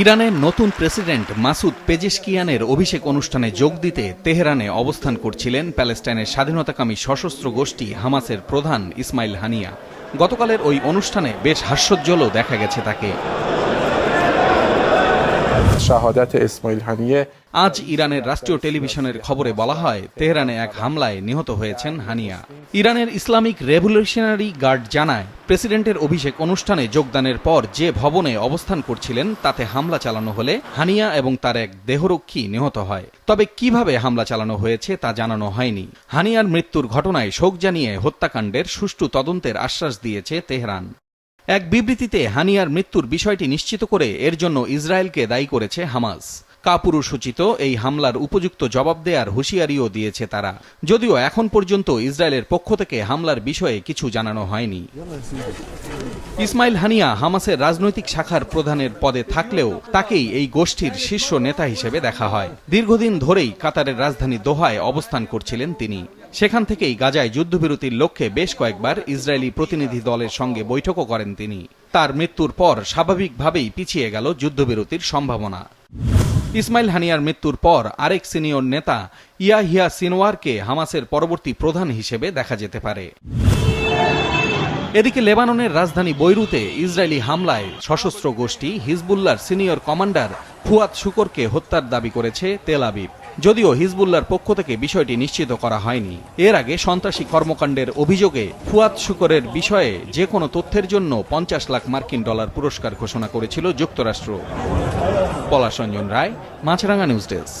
ইরানের নতুন president Masoud পেজেশকিয়ানের অভিষেক অনুষ্ঠানে যোগ দিতে তেহরানে অবস্থান করছিলেন প্যালেস্টাইনের স্বাধীনতাকামী সশস্ত্র গোষ্ঠী হামাসের প্রধান ইসমাইল হানিয়া। গতকালের ওই অনুষ্ঠানে বেশ হাস্যোজ্জ্বলও দেখা গেছে তাকে। আজ ইরানের রাষ্ট্রীয় টেলিভিশনের খবরে বলা হয়, তেহরানে এক হামলায় নিহত হয়েছেন হানিয়া। ইরানের ইসলামিক রেভলিউশনারি গার্ড জানায়, প্রেসিডেন্টের অভিষেক অনুষ্ঠানে যোগদানের পর যে ভবনে অবস্থান করছিলেন তাতে হামলা চালানো হলে হানিয়া এবং তার এক দেহরক্ষী নিহত হয়। তবে কিভাবে হামলা চালানো হয়েছে তা জানানো হয়নি। হানিয়ার মৃত্যুর ঘটনায় শোক জানিয়ে হত্যাকাণ্ডের সুষ্ঠু তদন্তের আশ্বাস দিয়েছে তেহরান। এক বিবৃতিতে হানিয়ার মৃত্যুর বিষয়টি নিশ্চিত করে এর জন্য ইসরায়েলকে দায়ী করেছে হামাস। কাপুরুষোচিত এই হামলার উপযুক্ত জবাব দেওয়ার হুঁশিয়ারিও দিয়েছে তারা। যদিও এখন পর্যন্ত ইসরায়েলের পক্ষ থেকে হামলার বিষয়ে কিছু জানানো হয়নি। ইসমাইল হানিয়া হামাসের রাজনৈতিক শাখার প্রধানের পদে থাকলেও তাকেই এই গোষ্ঠীর শীর্ষ নেতা হিসেবে দেখা হয়। দীর্ঘদিন ধরেই কাতারের রাজধানী দোহায় অবস্থান করছিলেন তিনি। সেখান থেকেই গাজায় যুদ্ধবিরতির লক্ষ্যে বেশ কয়েকবার ইসরায়েলি প্রতিনিধি দলের সঙ্গে বৈঠকও করেন তিনি। তার মৃত্যুর পর স্বাভাবিকভাবেই পিছিয়ে গেল যুদ্ধবিরতির সম্ভাবনা। ইসমাইল হানিয়ার মৃত্যুর পর আরেক সিনিয়র নেতা ইয়াহিয়া সিনওয়ারকে হামাসের পরবর্তী প্রধান হিসেবে দেখা যেতে পারে। এদিকে লেবাননের রাজধানী বৈরুতে ইসরায়েলি হামলায় সশস্ত্র গোষ্ঠী হিজবুল্লাহর সিনিয়র কমান্ডার ফুয়াদ শুকরকে হত্যার দাবি করেছে তেল আবিব। যদিও হিজবুল্লাহর পক্ষ থেকে বিষয়টি নিশ্চিত করা হয়নি। এর আগে সন্ত্রাসী কর্মকাণ্ডের অভিযোগে ফুয়াদ শুকরের বিষয়ে যে কোনো তথ্যের জন্য 50 লাখ মার্কিন ডলার পুরস্কার ঘোষণা করেছিল যুক্তরাষ্ট্র। পলাশ রঞ্জন রায়, মাছরাঙা নিউজ ডেস্ক।